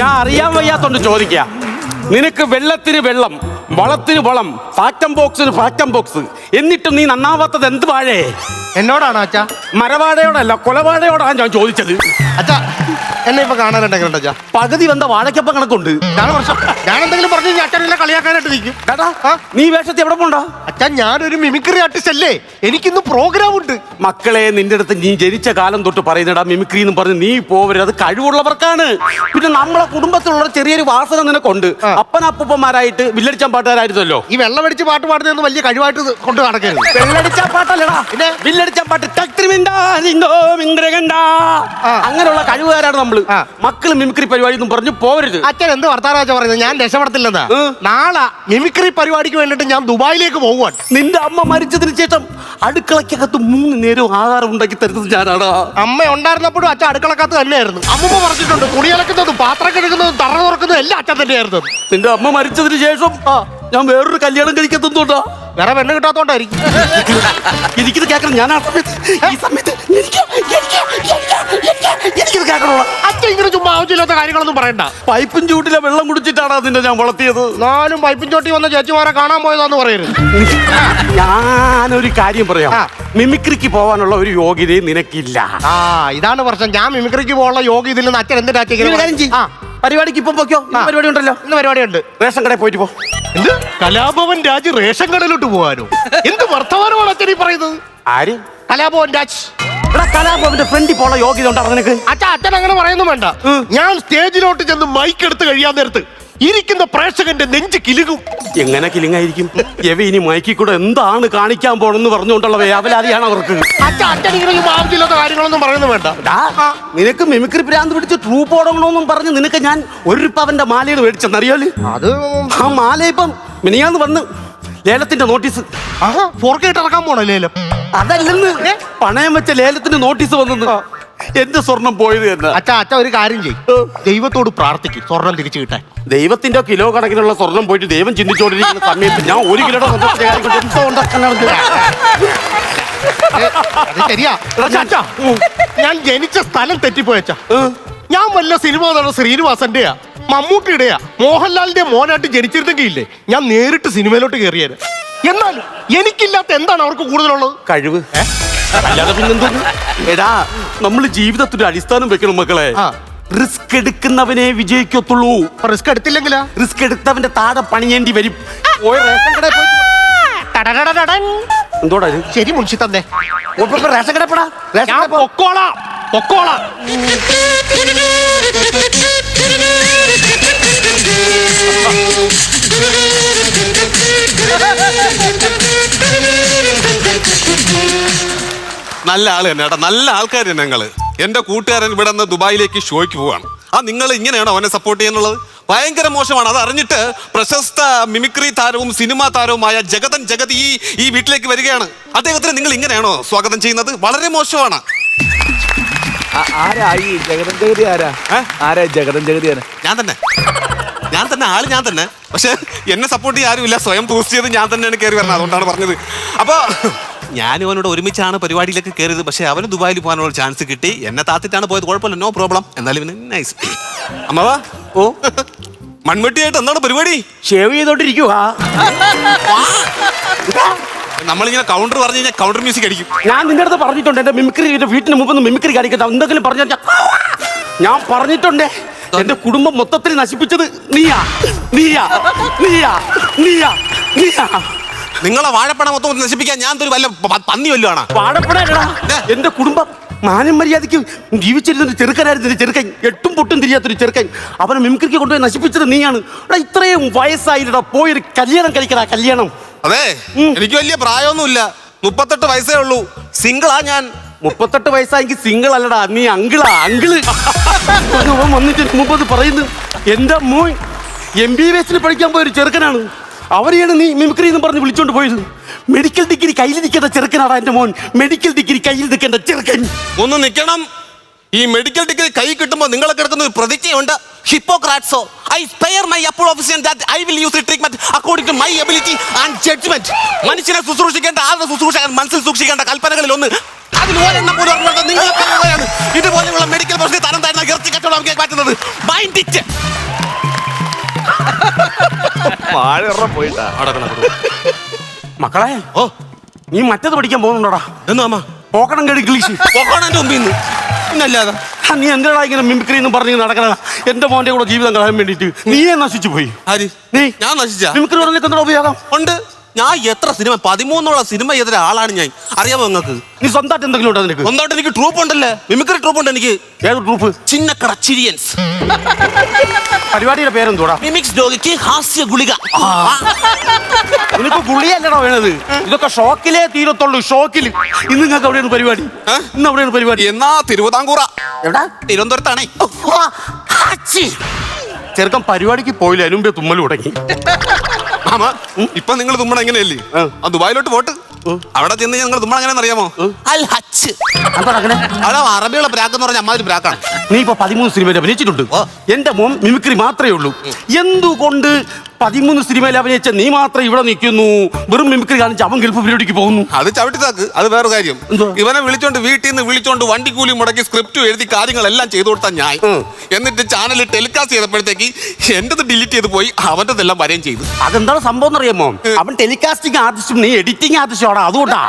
ഞാൻ അറിയാൻ വയ്യാത്തോണ്ട് ചോദിക്കുക. നിനക്ക് വെള്ളത്തിന് വെള്ളം, വളത്തിന് വളം, ഫാക്ടം ബോക്സിന് ഫാക്ടം ബോക്സ്, എന്നിട്ടും നീ നന്നാവാത്തത് എന്ത് വാഴേ? എന്നോടാണോ അച്ഛാ? മരവാഴയോടല്ല, കൊലവാഴയോടാണ് ഞാൻ ചോദിച്ചത്. അച്ഛാ എന്നെ ഇപ്പൊ കാണാനുണ്ടെങ്കിൽ അച്ഛാ പകുതി വന്ന വാഴയ്ക്കപ്പം കണക്കുണ്ട്. ഞാൻ എന്തെങ്കിലും പറഞ്ഞു അച്ഛനെല്ലാം കളിയാക്കാനായിട്ട് നിൽക്കും. നീ വേഷത്തിൽ എവിടെ പോണ്ട? അച്ഛാ ഞാനൊരു മിമിക്രി ആർട്ടിസ്റ്റ് അല്ലേ, എനിക്കിന്ന് പ്രോഗ്രാം ഉണ്ട്. മക്കളെ, നിന്റെ അടുത്ത് നീ ജനിച്ച കാലം തൊട്ട് പറയുന്നടാ മിമിക്രി എന്ന് പറഞ്ഞ് നീ പോവരുത്. അത് കഴിവുള്ളവർക്കാണ്. പിന്നെ നമ്മളെ കുടുംബത്തിലുള്ള ചെറിയൊരു വാസന നിനക്കുണ്ട്. അപ്പനപ്പൂപ്പന്മാരായിട്ട് വില്ലടിച്ചാൻ പാട്ടുകാരായിരുന്നല്ലോ. ഈ വെള്ളമടിച്ച് പാട്ട് പാടുന്നതൊന്നും വലിയ കഴിവായിട്ട് കൊണ്ട് നടക്കരുത്. വെള്ളടിച്ചാൻ പാട്ടല്ലടാ, പിന്നെ വില്ലടിച്ചാൻ പാട്ട്. അങ്ങനെയുള്ള കഴിവുകാരാണ് നമ്മള്. മക്കള് മിമിക്രി പരിപാടി ഒന്നും പറഞ്ഞു പോവരുത്. അച്ഛൻ എന്ത് വർത്താനം പറയുന്നത്? ഞാൻ രക്ഷപ്പെടത്തില്ലെന്നാ. നാളെ മിമിക്രി പരിപാടിക്ക് വേണ്ടിട്ട് ഞാൻ ദുബായിലേക്ക് പോകുവാണ്. നിന്റെ അമ്മ മരിച്ചതിന് ശേഷം അടുക്കളക്കകത്ത് 3 നേരവും ആഹാരം ഉണ്ടാക്കി തരുന്നത് ഞാനാണ്. അമ്മ ഉണ്ടായിരുന്നപ്പോഴും അച്ഛൻ അടുക്കളക്കകത്ത് തന്നെയായിരുന്നു. അമ്മ പറഞ്ഞിട്ടുണ്ട് തുണി അലക്കുന്നതും പാത്രം കഴുകുന്നതും തറ തുറക്കുന്നതും എല്ലാം അച്ഛൻ തന്നെയായിരുന്നു. നിന്റെ അമ്മ മരിച്ചതിന് ശേഷം ഞാൻ വേറൊരു കല്യാണം കഴിക്കത്തുണ്ടോട്ടാ. വേറെ പെണ്ണ് കിട്ടാത്തോണ്ടായിരിക്കും. എനിക്കിത് കേൾക്കണം. ഞാൻ ആ സമയത്ത് ഈ സമയത്ത് എനിക്കിത് കേൾക്കണോ? അച്ഛൻ ഇങ്ങനെ ചുമ്മാ ആവശ്യമില്ലാത്ത കാര്യങ്ങളൊന്നും പറയണ്ട. പൈപ്പും ചൂട്ടിലെ വെള്ളം കുടിച്ചിട്ടാണ് അതിന്റെ ഞാൻ വളർത്തിയത്. 4 പൈപ്പും ചോട്ടി വന്ന ചേച്ചിമാരെ കാണാൻ പോയതാന്ന് പറയരുത്. ഞാനൊരു കാര്യം പറയാം. മിമിക്രിക്ക് പോവാനുള്ള ഒരു യോഗ്യതയും നിനക്കില്ല. ഇതാണ് പ്രശ്നം. ഞാൻ മിമിക്രിക്ക് പോകാനുള്ള യോഗ്യ ഇതില്ലെന്ന് അച്ഛൻ എന്തിനാ? പരിപാടിക്ക് ഇപ്പം പോക്കോ. പരിപാടി ഉണ്ടല്ലോ. ഇന്ന് പരിപാടിയുണ്ട്. റേഷൻ കടയിൽ പോയിട്ട് പോ. എന്ത്? കലാഭവൻ രാജ് റേഷൻ കടയിലോട്ട് പോകാനോ? എന്ത് വർത്തമാനമാണ് അച്ഛൻ ഈ പറയുന്നത്? ആര്? കലാഭവൻ രാജ്. കലാഭവന്റെ ഫ്രണ്ടിൽ പോകാനുള്ള യോഗ്യത ഉണ്ടാവും നിനക്ക്. അച്ഛൻ അങ്ങനെ പറയുന്നു വേണ്ട. ഞാൻ സ്റ്റേജിലോട്ട് ചെന്ന് മൈക്ക് എടുത്ത് കഴിയാൻ നേരത്ത് ഇരിക്കുന്ന പ്രേക്ഷകന്റെ നെഞ്ച് കിലുങ്ങും. എങ്ങനെ കിലുങ്ങായിരിക്കും? ഇനി മൈക്കിൽ കൂടെ എന്താണ് കാണിക്കാൻ പോണെന്ന് പറഞ്ഞുകൊണ്ടുള്ള വേവലാതിയാണ് അവർക്ക്. അച്ഛൻ ഇങ്ങനെ ആവശ്യമില്ലാത്ത കാര്യങ്ങളൊന്നും പറയുന്നു വേണ്ട. നിനക്ക് മിമിക്രി ഭ്രാന്ത് പിടിച്ച് ട്രൂപ്പ് ഓടണമെന്നും പറഞ്ഞ് നിനക്ക് ഞാൻ 1 പവന്റെ മാലയാണ് മേടിച്ചെന്നറിയാല്. അത് ആ മാല ഇപ്പം മിനിയാന്ന് വന്ന് ലേലത്തിന്റെ നോട്ടീസ്. 4K ഇറക്കാൻ പോണോ ലേലം? അതല്ലെന്ന്, പണയം വെച്ച ലേലത്തിന്റെ നോട്ടീസ് വന്നത്. എന്റെ സ്വർണം പോയത് തന്നെ. അച്ഛൻ ഒരു കാര്യം ചെയ്യും, ദൈവത്തോട് പ്രാർത്ഥിക്കും സ്വർണം തിരിച്ചു കിട്ടാൻ. ദൈവത്തിന്റെ കിലോ കണക്കിനുള്ള സ്വർണം പോയിട്ട് ദൈവം ചിന്തിച്ചോണ്ടിരിക്കുന്ന സമയത്ത് ഞാൻ 1 കിലോയുടെ സന്തോഷത്തിന്റെ കാര്യം കൊണ്ട് എന്തോ ഉണ്ടാക്കാനാണ്. ശരിയാ. ഞാൻ ജനിച്ച സ്ഥലം തെറ്റിപ്പോയച്ചാ. ഞാൻ വല്ല സിനിമ നടന്ന ശ്രീനിവാസന്റെയാ, മമ്മൂട്ടിയുടെയാ, മോഹൻലാലിന്റെ മോനായിട്ട് ജനിച്ചിരുന്നെങ്കിൽ ഇല്ലേ ഞാൻ നേരിട്ട് സിനിമയിലോട്ട് കയറിയത്. എന്നാലും എനിക്കില്ലാത്ത എന്താണ് അവർക്ക് കൂടുതലുള്ളത്? കഴിവ്. അല്ലാതെ പിന്നെന്തോ. എടാ, നമ്മൾ ജീവിതത്തിന്റെ അടിസ്ഥാനം വെക്കണം മക്കളെ. റിസ്ക് എടുക്കുന്നവനെ വിജയിക്കത്തുള്ളൂ. റിസ്ക് എടുത്തില്ലെങ്കിലാ? റിസ്ക് എടുത്തവന്റെ താഴെ പണിയേണ്ടി വരും. എന്തോടാ ശരി മുൻഷി തന്നെ. റേഷൻ കടപ്പെടാ. നല്ല ആള് തന്നെ ഏട്ടാ, നല്ല ആൾക്കാർ തന്നെ ഞങ്ങള്. എന്റെ കൂട്ടുകാരൻ ഇവിടെ നിന്ന് ദുബായിലേക്ക് ഷോയ്ക്ക് പോവാണ്. നിങ്ങൾ ഇങ്ങനെയാണോ അവനെ സപ്പോർട്ട് ചെയ്യാനുള്ളത്? ഭയങ്കര മോശമാണ്. അത് അറിഞ്ഞിട്ട് പ്രശസ്ത മിമിക്രി താരവും സിനിമാ താരവുമായ ജഗതൻ ജഗതി ഈ വീട്ടിലേക്ക് വരികയാണ്. അദ്ദേഹത്തിന് നിങ്ങൾ ഇങ്ങനെയാണോ സ്വാഗതം ചെയ്യുന്നത്? വളരെ മോശമാണ്. ഞാൻ തന്നെ ആള് ഞാൻ തന്നെ. പക്ഷെ എന്നെ സപ്പോർട്ട് ചെയ്യാൻ ആരുമില്ല. സ്വയം പോസ്റ്റ് ചെയ്ത് ഞാൻ തന്നെയാണ് കയറി വരുന്നത്. അതുകൊണ്ടാണ് പറഞ്ഞത്. അപ്പൊ ഞാനും അവനോട് ഒരുമിച്ചാണ് പരിപാടിയിലേക്ക് കയറിയത്. പക്ഷെ അവന് ദുബായിൽ പോകാനുള്ള ചാൻസ് കിട്ടി. എന്നെ താത്തിട്ടാണ് പോയത്. കുഴപ്പമില്ല, നോ പ്രോബ്ലം. എന്നാലും ഇവന് നൈസ്. അമ്മവാ, ഓ മൺവെട്ടിയായിട്ട് എന്താണ് പരിപാടി? ഷേവ് ചെയ്തോണ്ടിരിക്കുക. നമ്മളിങ്ങനെ കൗണ്ടർ പറഞ്ഞു കഴിഞ്ഞാൽ കൗണ്ടർ മ്യൂസിക് അടിക്കും. ഞാൻ നിന്റെ അടുത്ത് പറഞ്ഞിട്ടുണ്ട് എന്റെ മിമിക്രി വീട്ടിന് മുമ്പ് മിമിക്രി കാണിക്കണ്ട. എന്തെങ്കിലും പറഞ്ഞ ഞാൻ പറഞ്ഞിട്ടുണ്ടേ. എന്റെ കുടുംബം മൊത്തത്തിൽ നശിപ്പിച്ചത് നീയാ. നിങ്ങളെ വാഴപ്പണ മൊത്തം നശിപ്പിക്കാൻ ഞാൻ വല്ല പന്നി വല്ലുവാണ്. വാഴപ്പണ എന്റെ കുടുംബം മാനം മര്യാദയ്ക്ക് ജീവിച്ചിരുന്ന ചെറുക്കനായിരുന്നു. ചെറുക്കൻ 8ഉം പൊട്ടും തിരിയാത്തൊരു ചെറുക്കൻ. അവനെ മിമിക്രിക്ക് കൊണ്ടുപോയി നശിപ്പിച്ചത് നീയാണ്. ഇത്രയും വയസ്സായിട്ടാ പോയൊരു കല്യാണം കഴിക്കടാ. കല്യാണം. അതെ, എനിക്ക് വലിയ പ്രായമൊന്നുമില്ല. 38 വയസ്സേ ഉള്ളൂ. സിംഗിളാ ഞാൻ. 38 വയസ്സായെങ്കിൽ സിംഗിൾ അല്ലടാ, നീ അങ്കിളാ. അങ്കിള് വന്നിട്ട് മുമ്പ് പറയുന്നു. എന്റെ മോൻ MBBS പഠിക്കാൻ പോയൊരു ചെറുക്കനാണ്. അവരെയാണ് നീ മിമിക്രി എന്ന് പറഞ്ഞ് വിളിച്ചോണ്ട് പോയത്. മെഡിക്കൽ ഡിഗ്രി കയ്യിൽ നിൽക്കേണ്ട ചെറുക്കനാടാ എന്റെ മോൻ. മെഡിക്കൽ ഡിഗ്രി കയ്യിൽ നിൽക്കേണ്ട ചെറുക്കൻ. ഒന്ന് നിൽക്കണം. ഈ മെഡിക്കൽ ഡിഗ്രി കൈ കിട്ടുമ്പോൾ നിങ്ങളൊക്കെ എടുക്കുന്ന ഒരു പ്രതിജ്ഞയുണ്ട്. ഹിപ്പോക്രാറ്റ്സോ I swear by Apollo physician that I will use the treatment according to my ability and judgement. മനുഷ്യനെ ശുശ്രൂഷിക്കേണ്ട ആളുടെ ശുശ്രൂഷകൻ മനസ്സിൽ സൂക്ഷിക്കേണ്ട കൽപ്പനകളിൽ ഒന്ന്. അതിൽ ഒരെണ്ണം പോലും ഓർമ്മ നിങ്ങൾക്ക് ഇതുപോലെയുള്ള മെഡിക്കൽ പ്രശ്നം തരം താഴ്ന്ന ഇറച്ചി കച്ചവടം പറ്റുന്നത്. Mind it. മക്കളെ ഓ നീ മറ്റത് പഠിക്കാൻ പോകുന്നുണ്ടോടാ? എന്നാ പോക്കണം കേട് ഇംഗ്ലീഷ് പോക്കണന്റെ മുമ്പിൽ നിന്ന് പിന്നല്ലാതെ നീ എന്തിനാ ഇങ്ങനെ മിമിക്രി എന്ന് പറഞ്ഞ് നടക്കണ? എന്റെ മോന്റെ കൂടെ ജീവിതം കളയാൻ വേണ്ടിട്ട് നീയെ നശിച്ചു പോയി. ആര്? നീ. ഞാൻ നശിച്ച മിമിക്രി പറഞ്ഞൊക്കെ എന്താ ഉപയോഗം? ഉണ്ട്. ഞാൻ എത്ര സിനിമ 13 സിനിമ ചെയ്ത ആളാണ് ഞാൻ. അറിയാമോ നിങ്ങൾക്ക്? നീ സ്വന്തമായിട്ട് എന്തെങ്കിലും ഉണ്ടോ നിനക്ക്? സ്വന്തമായിട്ട് എനിക്ക് ട്രൂപ്പ് ഉണ്ടല്ലേ, മിമിക്രി ട്രൂപ്പ് ഉണ്ട് എനിക്ക്. ഏത് ട്രൂപ്പ്? ചിന്നക്കട ചിരിയൻസ്. പരിപാടിയുടെ പേരെന്തോടാ? മിമിക്സ് ഡോഗിക്ക് ഹാസ്യ ഗുളിക. നിനക്ക് ഗുളിയല്ലടാ വേണത്. ഇതൊക്കെ ഷോക്കിലേ തീരത്തുള്ളൂ. ഷോക്കിൽ. ഇന്ന് നിങ്ങൾക്ക് എവിടെയാണ് പരിപാടി? ഇന്ന് എവിടെയാണ് പരിപാടി? എന്നാ തിരുവിതാംകൂറ. എവിടാ? തിരുവനന്തപുരത്താണേ. ചെറുക്കൻ പരിപാടിക്ക് പോയില്ല, അതിന് മുമ്പേ തുമ്മൽ തുടങ്ങി. ആമാ ഇപ്പൊ നിങ്ങൾ തുമ്മണ എങ്ങനെയല്ലേ? ആ ദുബായിലോട്ട് പോട്ട്. അവിടെ ചെന്ന് ഞങ്ങൾ തുമ്മണ എങ്ങനെയാണെന്ന് അറിയാമോ? അൽ ഹച്ച്. അവിടെ അറബിയുള്ള ബ്രാക്ക് എന്ന് പറഞ്ഞ അമ്മാതിരി ബ്രാക്കാണ്. നീ ഇപ്പൊ 13 സിനിമയിൽ അഭിനയിച്ചിട്ടുണ്ട്. എന്റെ മോൻ മിമിക്രി മാത്രമേ ഉള്ളൂ. എന്തുകൊണ്ട് 13 സിനിമയിൽ അഭിനയിച്ച നീ മാത്രം ഇവിടെ നിൽക്കുന്നു? വെറും മിമിക്രി കാണിച്ച് അവൻ ഗൾഫ് പരിപാടിക്ക് പോകുന്നു. അത് ചവിട്ടിത്താക്ക്. അത് വേറെ കാര്യം. ഇവനെ വിളിച്ചോണ്ട് വീട്ടിൽ നിന്ന് വിളിച്ചോണ്ട് വണ്ടിക്കൂലി മുടക്കി സ്ക്രിപ്റ്റ് എഴുതി കാര്യങ്ങളെല്ലാം ചെയ്തു കൊടുത്താൽ ഞാൻ. എന്നിട്ട് ചാനലിൽ ടെലികാസ്റ്റ് ചെയ്തപ്പോഴത്തേക്ക് എന്റേത് ഡിലീറ്റ് ചെയ്ത് പോയി, അവൻ്റെതെല്ലാം വരെയും ചെയ്തു. അതെന്താണ് സംഭവം എന്നറിയാമോ? അവൻ ടെലികാസ്റ്റിംഗ് ആർട്ടിസ്റ്റും നീ എഡിറ്റിംഗ് ആർട്ടിസ്റ്റും ആണ്. അതുകൊണ്ടാ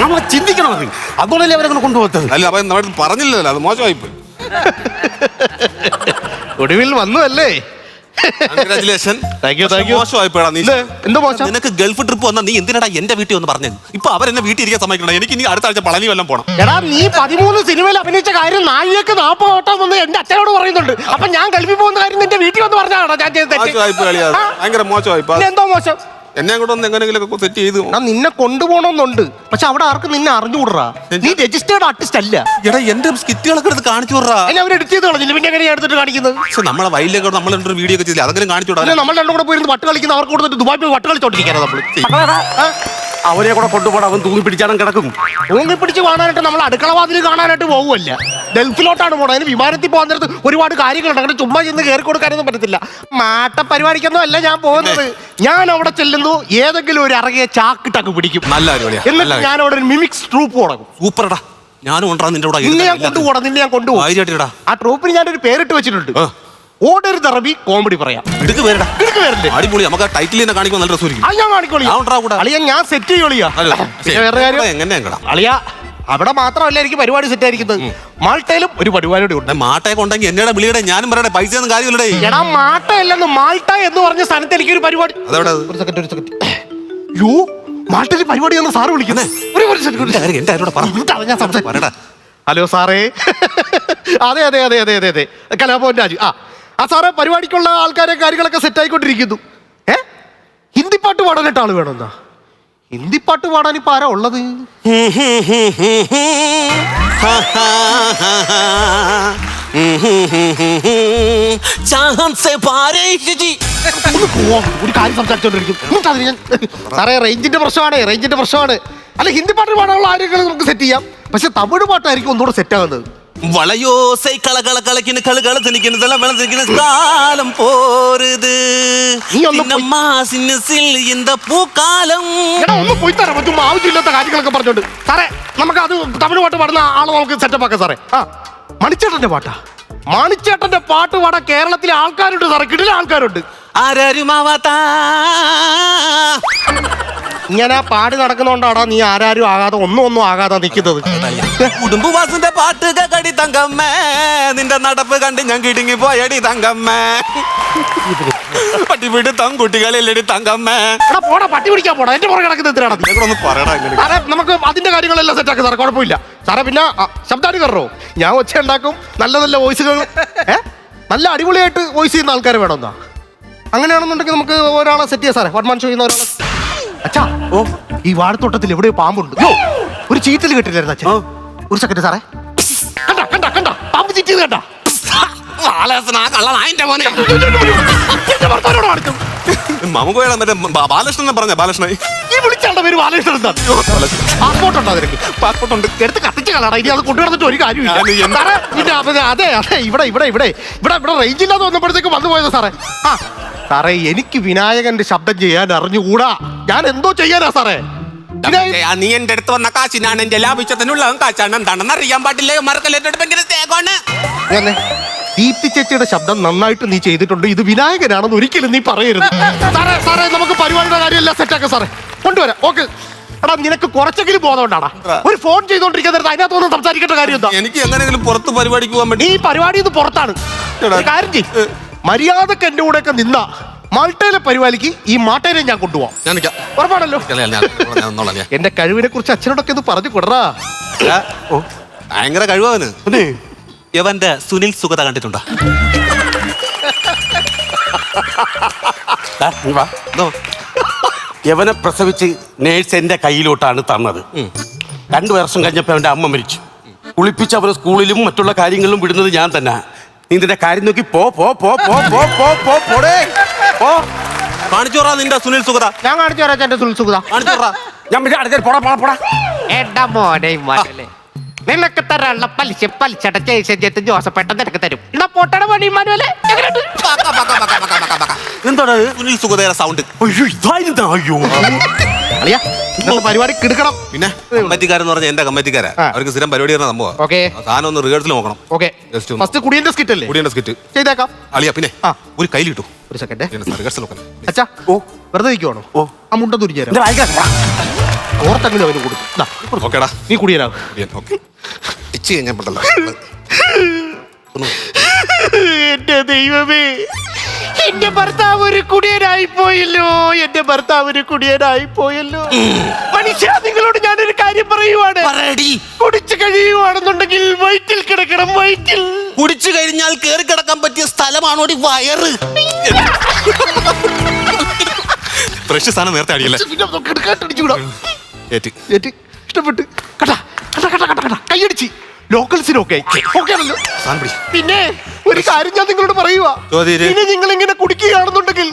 നമ്മൾ ചിന്തിക്കണം. അത് അതുകൊണ്ടല്ലേ അവരങ്ങനെ കൊണ്ടുപോകത്തത്. അല്ല അപ്പൊ നമ്മൾ പറഞ്ഞില്ലല്ലോ, അത് മോശമായിപ്പോയി. ഒടുവിൽ വന്നു അല്ലേ? കൺഗ്രാറ്റുലേഷൻ. മോശമായിപ്പോഴാ നീ. എന്തോ മോശം? നിനക്ക് ഗൾഫ് ട്രിപ്പ് വന്നാൽ നീ എന്തിനാടാ എന്റെ വീട്ടിൽ ഒന്ന് പറഞ്ഞത്? ഇപ്പൊ അവരെന്നെ വീട്ടിൽ ഇരിക്കാൻ സമ്മതിക്കണം. എനിക്ക് ഇനി അടുത്ത ആഴ്ച പളനി വല്ലതും പോണം. എടാ നീ 13 സിനിമയിൽ അഭിനയിച്ച കാര്യം നായികക്ക് 40 ഓട്ടം വന്ന് എന്റെ അച്ഛനോട് പറയുന്നുണ്ട്. അപ്പൊ ഞാൻ ഗൾഫിൽ പോകുന്ന കാര്യം നിന്റെ വീട്ടിൽ വന്ന് പറഞ്ഞാണോ ഞാൻ ചെയ്ത തെറ്റ്? ഭയങ്കര മോശമായിപ്പോ. എന്തോ മോശം? എന്നെ കൂടെ ഒന്ന് എങ്ങനെയെങ്കിലും സെറ്റ് ചെയ്തു. നിന്നെ കൊണ്ടുപോകണമെന്നുണ്ട്. പക്ഷെ അവിടെ ആർക്കും നിന്നെ അറിഞ്ഞുകൂടാ. നീ രജിസ്റ്റേർഡ് ആർട്ടിസ്റ്റ് അല്ല. എടാ എന്റെ സ്കിറ്റുകളൊക്കെ എടുത്ത് കാണിച്ചു വിടാ. എന്നെ അവർ എഡിറ്റ് ചെയ്ത് കളഞ്ഞില്ല. പിന്നെ എങ്ങനെയാ എടുത്തിട്ട് കാണിക്കുന്നത്? പക്ഷെ നമ്മളെ വയലിലേക്ക് നമ്മൾ ഒരു വീഡിയോ ഒക്കെ ചെയ്തില്ല, അതെങ്കിലും കാണിച്ചു വിടാം. നമ്മൾ രണ്ടും കൂടെ പോയിരുന്ന് വട്ട് കളിക്കുന്ന അവർക്ക് കൊടുത്തിട്ട് ദുബായ് പോയി വട്ട് കളിച്ചോണ്ടിരിക്കാനാ നമ്മൾ. അവരെ കൂടെ കൊണ്ടുപോകണം. അവൻ തൂങ്ങി പിടിച്ചാലും കിടക്കും. തൂങ്ങി പിടിച്ച് കാണാനായിട്ട് നമ്മൾ അടുക്കള വാതിൽ കാണാനായിട്ട് പോകുമല്ല, ഗൾഫിലോട്ടാണ് പോകണം. അതിന് വിമാനത്തിൽ പോകാൻ നേരത്ത് ഒരുപാട് കാര്യങ്ങളുണ്ട്. അങ്ങനെ ചുമ്മാ ചെന്ന് കയറി കൊടുക്കാനൊന്നും പറ്റത്തില്ല. മാട്ട പരിപാടിക്കൊന്നും അല്ല ഞാൻ പോകുന്നത്. ഞാൻ അവിടെ ചെല്ലുന്നു, ഏതെങ്കിലും ഒരു ഇറങ്ങിയ ചാക്കിട്ടൊക്കെ പിടിക്കും. നല്ല പരിപാടിയാ. എന്നിട്ട് ഞാൻ അവിടെ ഒരു മിമിക്സ് ട്രൂപ്പ് തുടങ്ങും. സൂപ്പർടാ. ഞാനും ഉണ്ടാ നിന്റെ കൂടെ. നിന്നെ ഞാൻ കൊണ്ടുപോകണം. നിന്നെ ഞാൻ കൊണ്ടുപോകും. ആ ട്രൂപ്പിന് ഞാനൊരു പേരിട്ട് വെച്ചിട്ടുണ്ട്. ഓടരുത് അറബി കോമഡി പറയാം. എടുക്ക് പേരടാ. എടുക്ക് പേരില്ലേ? അടിപൊളി. നമുക്ക് ആ ടൈറ്റിൽ തന്നെ കാണിക്കുമ്പോൾ നല്ല രസമായിരിക്കും. അത് ഞാൻ കാണിക്കോളിയാ. അളിയ ഞാൻ സെറ്റ് ചെയ്യോളിയാ. വേറെ കാര്യം എങ്ങനെയാ അളിയ അവിടെ മാത്രമല്ല എനിക്ക് പരിപാടി സെറ്റ് ആയിരിക്കുന്നത്. മാൾട്ടയിലും ഒരു പരിപാടി ഉണ്ട്. മാട്ടയൊക്കെ ഉണ്ടെങ്കിൽ എന്നോട് വിളിയുടെ ഞാനും പറയട്ടെ. പൈസ ഒന്നും കാര്യമില്ലടേ. എടാ മാട്ട അല്ലെന്ന് മാൾട്ട എന്ന് പറഞ്ഞ സ്ഥലത്ത് എനിക്കൊരു പരിപാടി. ഒരു സെക്കൻഡ്. യോ മാൾട്ടയിൽ പരിപാടി ഒന്ന് സാറ് വിളിക്കുന്നേ. ഞാൻ സംസാരിക്കാം. ഹലോ സാറേ. അതെ അതെ അതെ അതെ അതെ അതെ കലാഭവൻ രാജു. ആ സാറേ പരിപാടിക്കുള്ള ആൾക്കാരെ കാര്യങ്ങളൊക്കെ സെറ്റ് ആയിക്കൊണ്ടിരിക്കുന്നു. ഹിന്ദി പാട്ട് പാടാനായിട്ട് ആള് വേണമെന്നാ? ഹിന്ദി പാട്ട് പാടാൻ ഇപ്പൊ ആരാ ഉള്ളത്? ഒരു കാര്യം സംസാരിച്ചോണ്ടിരിക്കും. സാറേ റേഞ്ചിന്റെ പ്രശ്നമാണ്. അല്ല ഹിന്ദി പാട്ട് പാടാനുള്ള ആരെങ്കിലും നമുക്ക് സെറ്റ് ചെയ്യാം. പക്ഷെ തമിഴ് പാട്ടായിരിക്കും ഒന്നുകൂടെ സെറ്റ് ആകുന്നത്. വളയോസൈ കളകള കളക്കിന് കളുകള തിനിക്കുന്ന വെള്ളത്തിനിക്കുന്ന കാലം പോരുത്. இந்த പൂക്കാലം. ഒന്ന് പോയി തരാം. മറ്റും ആവശ്യമില്ലാത്ത കാര്യങ്ങളൊക്കെ പറഞ്ഞോണ്ട്. സാറേ നമുക്ക് അത് തമിഴ് പാട്ട് പാടുന്ന ആളെ നമുക്ക് സെറ്റപ്പ് ആക്കാം സാറേ. മണിച്ചേട്ടന്റെ പാട്ടാ. മണിച്ചേട്ടന്റെ പാട്ട് പാടാൻ കേരളത്തിലെ ആൾക്കാരുണ്ട് സാറേ. കിടില ആൾക്കാരുണ്ട്. ആരാരുമാവാത്താ. ഇങ്ങനെ പാടി നടക്കുന്നോണ്ടാടാ നീ ആരാരും ആകാതെ ഒന്നും ആകാതെ നിൽക്കുന്നത്. കുടുംബവാസിന്റെ പാട്ട് കടി തങ്കമ്മേ, നിന്റെ നടപ്പ് കണ്ട് ഞാൻ കിടുങ്ങി പോയടി തങ്കമ്മേ. പട്ടിപിടി തങ്കുട്ടികളെല്ലടി തങ്കമ്മേ. പോടാ പട്ടി പിടിക്കാൻ പോടാ. എന്റെ പുറകെ കിടക്കുന്നത് ഒന്ന് പറയടാ. സാറേ നമുക്ക് അതിന്റെ കാര്യങ്ങളെല്ലാം സെറ്റ് ആക്കാം സാറേ. കുഴപ്പമില്ല സാറേ. പിന്നെ ശബ്ദാടി കയറോ? ഞാൻ ഒച്ച ഉണ്ടാക്കും. നല്ല നല്ല വോയിസുകൾ നല്ല അടിപൊളിയായിട്ട് വോയിസ് ചെയ്യുന്ന ആൾക്കാർ വേണമെന്നാ. അങ്ങനെയാണെന്നുണ്ടെങ്കിൽ നമുക്ക് ഒരാളെ സെറ്റ് ചെയ്യാം സാറേ. വൺ മാൻ ഷോ ചെയ്യുന്ന ഒരാളെ. അച്ഛാ ഈ വാഴത്തോട്ടത്തിൽ എവിടെയോ പാമ്പുണ്ട്. ഒരു ചീറ്റൽ കെട്ടില്ലായിരുന്നു അച്ഛൻ. ഒരു സെക്കൻഡ് സാറേ. കണ്ട പാമ്പ് ചീറ്റിയത് കണ്ട. ബാലകൃഷ്ണൻ പറഞ്ഞ ബാലകൃഷ്ണൻ ഈ വിളിച്ചാൽ ഇയാളുടെ പേര് ബാലകൃഷ്ണൻ എന്താണ്? പാസ്പോർട്ട് ഉണ്ടോ നിനക്ക്? പാസ്പോർട്ട് ഉണ്ട്. എടുത്ത് കത്തിച്ച് കളടാ. ഇനി അത് കൊണ്ടുവന്നിട്ട് ഒരു കാര്യമില്ല സാറേ. അതെ ഇവിടെ റേഞ്ച് ഇല്ലാതെ വന്നപ്പോഴത്തേക്ക് വന്നു പോയത് സാറേ. ആ സാറേ, എനിക്ക് വിനായകന്റെ ശബ്ദം ചെയ്യാൻ അറിഞ്ഞുകൂടാ. ഞാൻ എന്തോ ചെയ്യാനാ സാറേ? നീ എന്റെ അടുത്ത് വന്ന കാശിനാണ് എന്റെ ലാഭിച്ചതിനുള്ള കാശാണ്. എന്താണെന്ന് അറിയാൻ പാടില്ലേ? മറക്കല്ലേറ്റോട് ഭയങ്കര തേക്കാണ്. ദീപ്തി ചേച്ചിയുടെ ശബ്ദം നന്നായിട്ട് നീ ചെയ്തിട്ടുണ്ട്. ഇത് വിനായകനാണെന്ന് ഒരിക്കലും നീ പറയരുത് സാറേ. നമുക്ക് പരിപാടിയുടെ കാര്യമെല്ലാം സെറ്റാക്കാം സാറേ. കൊണ്ടുവരാം. ഓക്കെ. എടാ, നിനക്ക് കുറച്ചെങ്കിലും ബോധമുണ്ടാടാ. ഒരു ഫോൺ ചെയ്തോണ്ടിരിക്കുന്ന അതിനകത്തൊന്നും സംസാരിക്കേണ്ട കാര്യം എന്താ? എനിക്ക് എങ്ങനെയെങ്കിലും പുറത്ത് പരിപാടിക്ക് പോകാൻ വേണ്ടി. നീ പരിപാടി ഇത് പുറത്താണ്. ഒരു കാര്യം ചെയ്യ്, മര്യാദക്ക് എന്റെ കൂടെ ഒക്കെ നിന്ന മാൾട്ടയിലെ പരിപാടിക്ക് ഈ മാട്ടേനെ ഞാൻ കൊണ്ടുപോവാം. ഉറപ്പാണല്ലോ? എന്റെ കഴിവിനെ കുറിച്ച് അച്ഛനോടൊക്കെ ഒന്ന് പറഞ്ഞു കൊടുറാ. ഭയങ്കര കഴിവാണ്. യവന്റെ സുനിൽ സുഗത കണ്ടിട്ടുണ്ടോ? യവനെ പ്രസവിച്ച് നേഴ്സ് എന്റെ കയ്യിലോട്ടാണ് തന്നത്. 2 വർഷം കഴിഞ്ഞപ്പോ അവന്റെ അമ്മ മരിച്ചു. കുളിപ്പിച്ച് അവരെ സ്കൂളിലും മറ്റുള്ള കാര്യങ്ങളിലും വിടുന്നത് ഞാൻ തന്നെ. നീ നിന്റെ കാര്യം നോക്കി കാണിച്ചോറാ നിന്റെ സുനിൽ സുഗത. ഞാൻ കാണിച്ചു തരാം എന്റെ സുനിൽ സുഗത. കാണിച്ചോറാ. ഞാൻ പോടാ. എടാ മോനെ മകളെ, നിനക്ക് തരാനുള്ള പലിശട ചേച്ചി ജോസഫേട്ടൻ നിനക്ക് തരും. എന്നാ പോട്ടട പണി മാനുവല്ലേ. എന്താണ് സുനിൽ സുഗതയുടെ സൗണ്ട്? അയ്യോ അളിയാ, ഇന്നത്തെ പരിപാടി കിടക്കണം. പിന്നെ കമ്മറ്റിക്കാരെന്ന് പറഞ്ഞാൽ എന്റെ കമ്മറ്റിക്കാരാ. അവർക്ക് സ്ഥിരം പരിപാടി വരുന്ന സംഭവം. ഓക്കെ, സാധനം ഒന്ന് റിഹേഴ്സൽ നോക്കണം. ഓക്കെ. ഫസ്റ്റ് കുടിയന്റെ സ്കിറ്റ് അല്ലേ? കുടിയന്റെ സ്കിറ്റ് ചെയ്തേക്കാം. അളിയാ, പിന്നെ ഒരു കയ്യിൽ കിട്ടും. ഒരു സെക്കൻഡ്. റിഹേഴ്സൽ നോക്കണം. അച്ഛാ, വെറുതെ ഇരിക്കുവാണോ? ആ മുണ്ട തുരിഞ്ഞേരാ. ഓർത്തെങ്കിലും അവന് കൊടുക്കും. ഓക്കേടാ, നീ കുടിയനാകും. എന്റെ ദൈവമേ, എന്റെ ഭർത്താവ് ഒരു കുടിയനായി പോയല്ലോ. മനുഷ്യ, നിങ്ങളോട് ഞാനൊരു കാര്യം പറയുവാണ്. കുടിച്ചു കഴിയുവാണെന്നുണ്ടെങ്കിൽ വയറ്റിൽ കിടക്കണം. വയറ്റിൽ കുടിച്ചു കഴിഞ്ഞാൽ കേറി കിടക്കാൻ പറ്റിയ സ്ഥലമാണോ വയറ്? ഫ്രഷ് സാധനം നേരത്തെ അടിയല്ലേ? ഇഷ്ടപ്പെട്ട് കൈയടിച്ച് ലോക്കൽസിനൊക്കെ ആണല്ലോ. പിന്നെ ഒരു കാര്യം ഞാൻ നിങ്ങളോട് പറയുവാ. ഇനി നിങ്ങൾ ഇങ്ങനെ കുടിക്കുകയാണെന്നുണ്ടെങ്കിൽ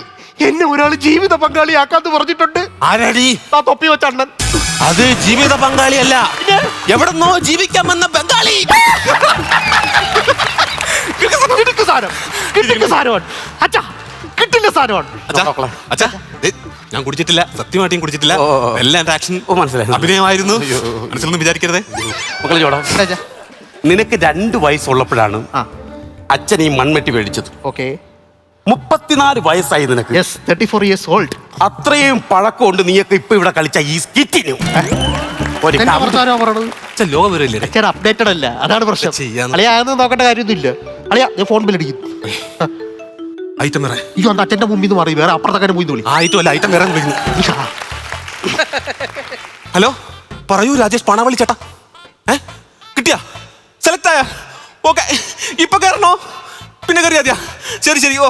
എന്നെ ഒരാൾ ജീവിത പങ്കാളിയാക്കാന്ന് പറഞ്ഞിട്ടുണ്ട്. ആരടി? ആ തൊപ്പി വെച്ച അണ്ണൻ. അത് ജീവിത പങ്കാളിയല്ല, എവിടെന്നോ ജീവിക്കാൻ വന്ന ബംഗാളി. കിട്ടിക്ക് സാധനമാണ് അച്ഛാ, കിട്ടില്ല സാധനമാണ്. അച്ഛാ, ഞാൻ കുടിച്ചിട്ടില്ല, സത്യമായിട്ടും കുടിച്ചിട്ടില്ല. എല്ലാം എന്റെ ആക്ഷൻ മനസ്സിലായി, അഭിനയമായിരുന്നു. മനസ്സിലൊന്നും വിചാരിക്കരുതേ. മക്കളെ ചോടാ, നിനക്ക് 2 വയസ്സുള്ളപ്പോഴാണ് അച്ഛൻ ഈ മൺവെട്ടി മേടിച്ചത്. ഓക്കെ. 34 വയസ്സായി നിനക്ക്. 34 years old. അത്രയും പഴക്കമുണ്ട് നീയൊക്കെ ഇപ്പൊ ഇവിടെ കളിച്ച ഈ സ്കിറ്റിന്. ലോകം വരില്ലേ? അപ്ഡേറ്റഡ് അല്ല, അതാണ് പ്രശ്നം. അളിയാ, അതൊന്നും നോക്കേണ്ട കാര്യമൊന്നുമില്ല. അളിയാ, ഞാൻ ഫോൺ ബില്ലടിക്കും. ഐറ്റം വേറെ. ഈ ഒന്ന് അച്ഛൻ്റെ മുമ്പിൽ നിന്ന് മാറി വേറെ അപ്പുറത്തേക്കാരും പോയി വിളി. ഐറ്റം അല്ല, ഐറ്റം വേറെ വിളിക്കുന്നു. ഹലോ, പറയൂ രാജേഷ് പണവള്ളി ചേട്ടാ. കിട്ടിയാ? സെലക്ട് ആയ? ഓക്കെ, ഇപ്പൊ കയറണോ? പിന്നെ കയറിയാ? ശരി. ഓ,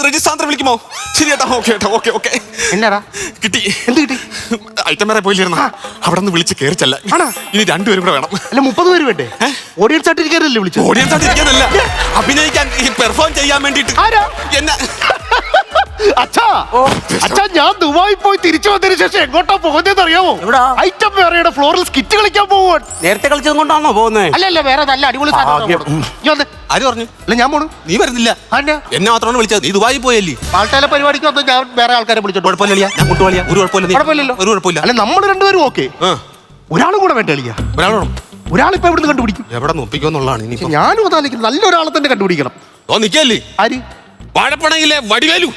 റിജി സാന്ദ്ര വിളിക്കുമോ? ശരി ഏട്ടാ. ഓക്കെ. എന്നാടാ കിട്ടി. എന്ത് കിട്ടി? ഐറ്റം വരെ പോയില്ലായിരുന്ന അവിടെ നിന്ന് വിളിച്ച് കയറിച്ചല്ല. ഇനി 2 പേരും കൂടെ വേണം. അല്ല, 30 പേര് വേണ്ടേ? ഓഡിയൻസ് ആയിട്ട് ഇരിക്കാനല്ലേ വിളിച്ചു? ഓഡിയൻസ് ആയിട്ട് ഇരിക്കാനല്ല, അഭിനയിക്കാൻ, പെർഫോം ചെയ്യാൻ വേണ്ടിട്ട്. എന്നെ അച്ഛാ, ഞാൻ ദുബായി പോയി തിരിച്ചു വന്നതിന് ശേഷം എങ്ങോട്ടാ പോകുന്നതെന്ന് അറിയാമോ? ഐറ്റം വേറെയുടെ ഫ്ലോറിൽ സ്കിറ്റ് കളിക്കാൻ പോവാൻ. നേരത്തെ കളിച്ചത് കൊണ്ടാണോ പോകുന്നത്? അല്ല, വേറെ നല്ല അടിപൊളി ആര് പറഞ്ഞു? അല്ല, ഞാൻ പോണു. നീ വരുന്നില്ല. എന്നെ മാത്രമാണ് വിളിച്ചത്. നീ ദുബായി പോയല്ലേ? പാൽട്ടാല പരിപാടിക്ക് വന്ന് ഞാൻ വേറെ ആൾക്കാരെ വിളിച്ചോട്ട്. കുഴപ്പമില്ല, ഞാൻ കൊണ്ടുപോയാ. ഒരു കുഴപ്പമില്ല. അല്ല, നമ്മൾ 2 പേരും ഓക്കെ. ഒരാളും കൂടെ വേണ്ട കളിയാ. ഒരാളിപ്പോ എവിടെ നിന്ന് കണ്ടുപിടിക്കും? എവിടെ നോപ്പിക്കുന്നുള്ളതാണ് ഇനി. ഞാനും അതാലിക്കും, നല്ലൊരാളെ തന്നെ കണ്ടുപിടിക്കണം. നിക്കല്ലേ? ആര്? വാഴപ്പണയിലെ വടിവേലു.